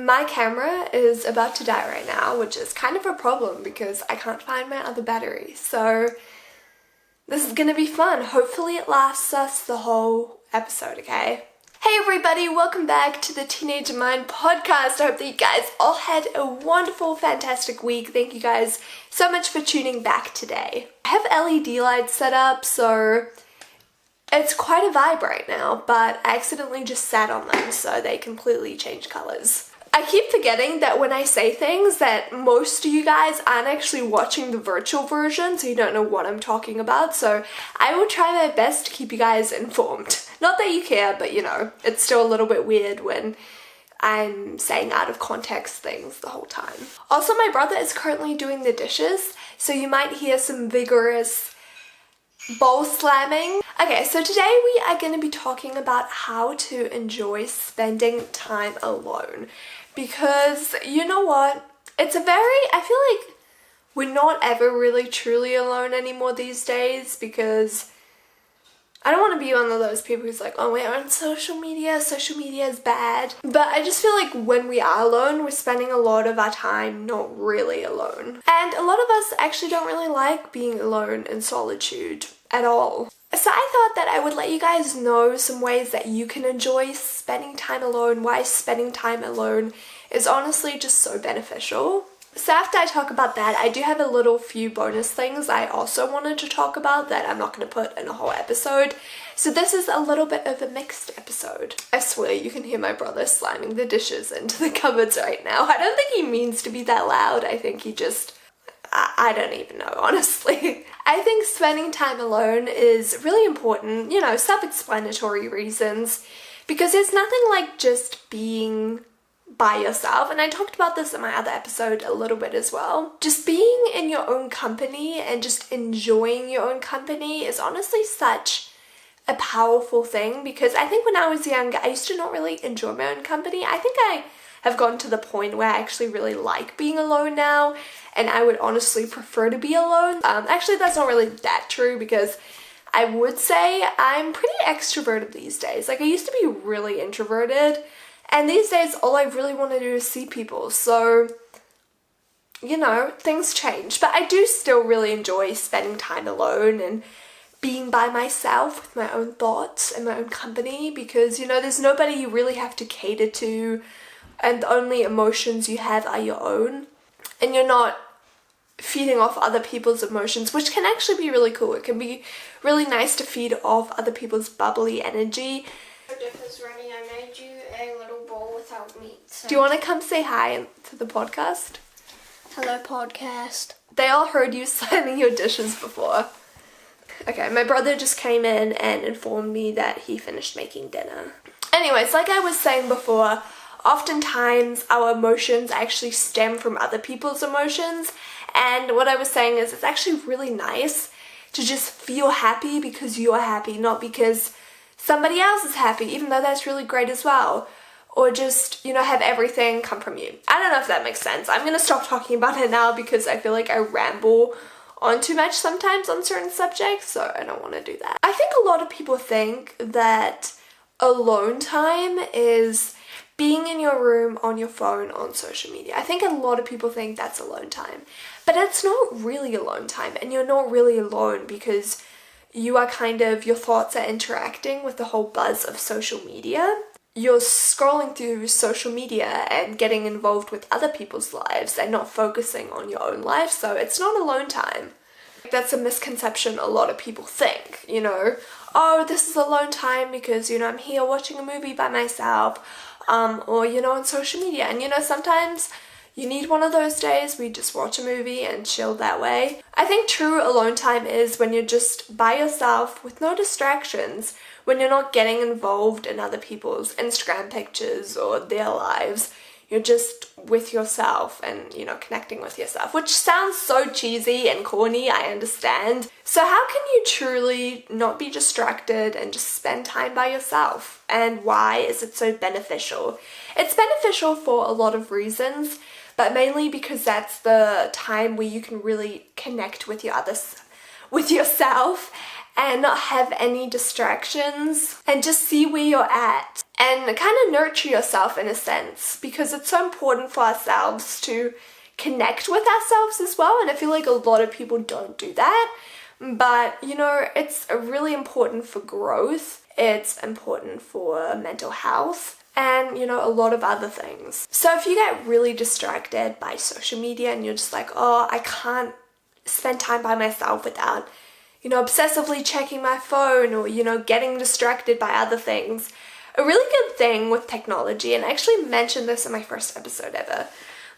My camera is about to die right now, which is kind of a problem because I can't find my other battery. So this is gonna be fun. Hopefully it lasts us the whole episode, okay? Hey everybody, welcome back to the Teenage Mind podcast. I hope that you guys all had a wonderful, fantastic week. Thank you guys so much for tuning back today. I have LED lights set up, so it's quite a vibe right now, but I accidentally just sat on them, so they completely changed colors. I keep forgetting that when I say things that most of you guys aren't actually watching the virtual version, so you don't know what I'm talking about, so I will try my best to keep you guys informed. Not that you care, but you know, it's still a little bit weird when I'm saying out of context things the whole time. Also, my brother is currently doing the dishes, so you might hear some vigorous bowl slamming. Okay, so today we are going to be talking about how to enjoy spending time alone. Because, you know what, I feel like we're not ever really truly alone anymore these days, because I don't want to be one of those people who's like, oh, we're on social media is bad. But I just feel like when we are alone, we're spending a lot of our time not really alone. And a lot of us actually don't really like being alone in solitude at all. So I thought that I would let you guys know some ways that you can enjoy spending time alone, why spending time alone is honestly just so beneficial. So after I talk about that, I do have a little few bonus things I also wanted to talk about that I'm not going to put in a whole episode. So this is a little bit of a mixed episode. I swear you can hear my brother slamming the dishes into the cupboards right now. I don't think he means to be that loud. I think he just... I don't even know, honestly. I think spending time alone is really important, you know, self-explanatory reasons, because there's nothing like just being by yourself, and I talked about this in my other episode a little bit as well. Just being in your own company and just enjoying your own company is honestly such a powerful thing, because I think when I was younger, I used to not really enjoy my own company. I think I have gotten to the point where I actually really like being alone now, and I would honestly prefer to be alone. Actually, that's not really that true, because I would say I'm pretty extroverted these days. Like, I used to be really introverted, and these days all I really want to do is see people. So, you know, things change. But I do still really enjoy spending time alone and being by myself with my own thoughts and my own company, because, you know, there's nobody you really have to cater to, and the only emotions you have are your own, and you're not feeding off other people's emotions, which can actually be really cool. It can be really nice to feed off other people's bubbly energy. Is ready. I made you a little bowl without meat. So. Do you want to come say hi to the podcast? Hello, podcast. They all heard you slamming your dishes before. Okay, my brother just came in and informed me that he finished making dinner. Anyways, like I was saying before, oftentimes our emotions actually stem from other people's emotions, and what I was saying is it's actually really nice to just feel happy because you're happy, not because somebody else is happy, even though that's really great as well. Or just, you know, have everything come from you. I don't know if that makes sense. I'm gonna stop talking about it now because I feel like I ramble on too much sometimes on certain subjects, so I don't want to do that. I think a lot of people think that alone time is being in your room, on your phone, on social media. I think a lot of people think that's alone time. But it's not really alone time, and you're not really alone, because you are your thoughts are interacting with the whole buzz of social media. You're scrolling through social media and getting involved with other people's lives and not focusing on your own life, so it's not alone time. That's a misconception a lot of people think, you know, oh, this is alone time because, you know, I'm here watching a movie by myself, or, you know, on social media. And, you know, sometimes you need one of those days where you just watch a movie and chill that way. I think true alone time is when you're just by yourself with no distractions, when you're not getting involved in other people's Instagram pictures or their lives. You're just with yourself and, you know, connecting with yourself, which sounds so cheesy and corny, I understand. So how can you truly not be distracted and just spend time by yourself? And why is it so beneficial? It's beneficial for a lot of reasons, but mainly because that's the time where you can really connect with yourself and not have any distractions and just see where you're at and kind of nurture yourself in a sense, because it's so important for ourselves to connect with ourselves as well. And I feel like a lot of people don't do that, but you know, it's really important for growth, it's important for mental health, and you know, a lot of other things. So if you get really distracted by social media and you're just like, oh, I can't spend time by myself without, you know, obsessively checking my phone, or you know, getting distracted by other things, a really good thing with technology, and I actually mentioned this in my first episode ever,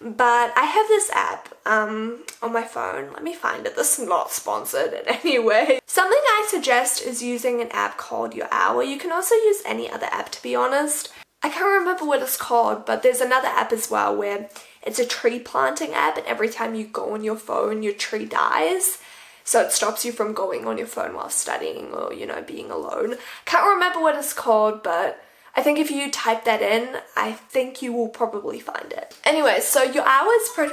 but I have this app on my phone. Let me find it. This is not sponsored in any way. Something I suggest is using an app called Your Hour. You can also use any other app, to be honest. I can't remember what it's called, but there's another app as well where it's a tree planting app, and every time you go on your phone, your tree dies. So it stops you from going on your phone while studying or, you know, being alone. Can't remember what it's called, but I think if you type that in, I think you will probably find it. Anyway, so Your Hour is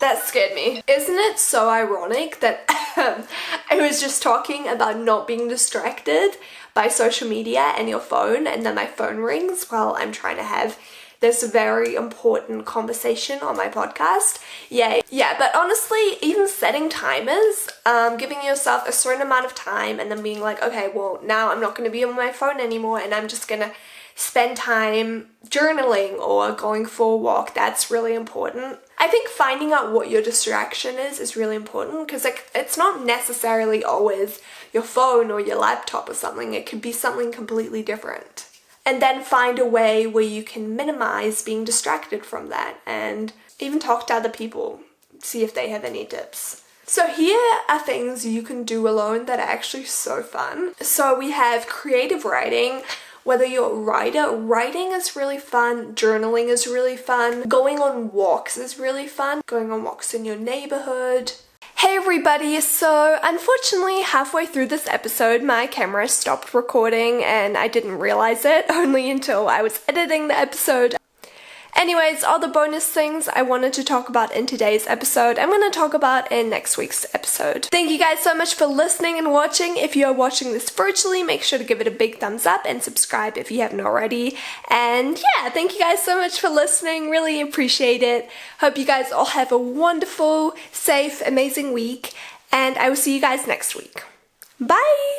that scared me. Isn't it so ironic that I was just talking about not being distracted by social media and your phone, and then my phone rings while I'm trying to have this very important conversation on my podcast. Yay. Yeah, but honestly, even setting timers, giving yourself a certain amount of time and then being like, okay, well, now I'm not going to be on my phone anymore and I'm just going to spend time journaling or going for a walk. That's really important. I think finding out what your distraction is really important, because like, it's not necessarily always your phone or your laptop or something. It could be something completely different. And then find a way where you can minimize being distracted from that, and even talk to other people, see if they have any tips. So here are things you can do alone that are actually so fun. So we have creative writing. Whether you're a writer, writing is really fun, journaling is really fun, going on walks is really fun, going on walks in your neighborhood. Hey everybody, so unfortunately halfway through this episode my camera stopped recording and I didn't realize it only until I was editing the episode. Anyways, all the bonus things I wanted to talk about in today's episode, I'm going to talk about in next week's episode. Thank you guys so much for listening and watching. If you are watching this virtually, make sure to give it a big thumbs up and subscribe if you haven't already. And yeah, thank you guys so much for listening. Really appreciate it. Hope you guys all have a wonderful, safe, amazing week. And I will see you guys next week. Bye!